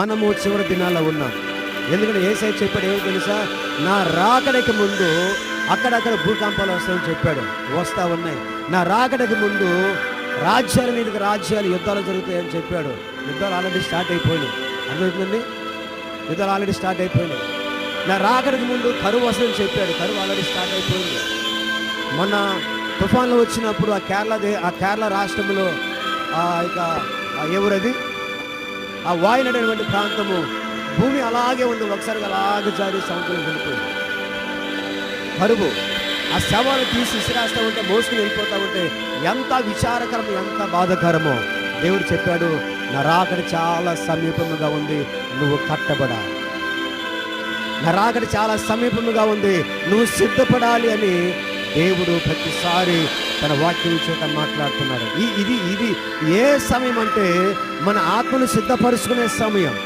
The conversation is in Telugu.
మనము చివరి దినాల్లో ఉన్నాం. ఎందుకంటే యేసయ్య చెప్పాడు, ఏమో తెలుసా, నా రాకడకి ముందు అక్కడక్కడ భూకంపాలు వస్తాయని చెప్పాడు. వస్తా ఉన్నాయి. నా రాకడకి ముందు రాజ్యాల మీదకి రాజ్యాలు యుద్ధాలు జరుగుతాయని చెప్పాడు. యుద్ధాలు ఆల్రెడీ స్టార్ట్ అయిపోయినాయి. అర్థమవుతుందండి? యుద్ధాలు ఆల్రెడీ స్టార్ట్ అయిపోయినాయి. నా రాకడకి ముందు కరువు వస్తుందని చెప్పాడు. కరువు ఆల్రెడీ స్టార్ట్ అయిపోయింది. మొన్న తుఫాన్లు వచ్చినప్పుడు ఆ కేరళ రాష్ట్రంలో ఇక ఎవరది ఆ వాయునటువంటి ప్రాంతము భూమి అలాగే ఉంది. ఒకసారి అలాగే జారి సముద్రం వెళ్ళిపోయింది. కరువు ఆ శవాలు తీసి ఇసిరేస్తూ ఉంటే, మోసుకుని వెళ్ళిపోతూ ఉంటే ఎంత విచారకరమో, ఎంత బాధాకరమో. దేవుడు చెప్పాడు, నా రాకడ చాలా సమీపముగా ఉంది, నువ్వు కట్టబడాలి. నా రాకడ చాలా సమీపముగా ఉంది, నువ్వు సిద్ధపడాలి అని దేవుడు ప్రతిసారి తన వాక్యం చేత మాట్లాడుతున్నాడు. ఇది ఏ సమయం అంటే మన ఆత్మను సిద్ధపరుచుకునే సమయం.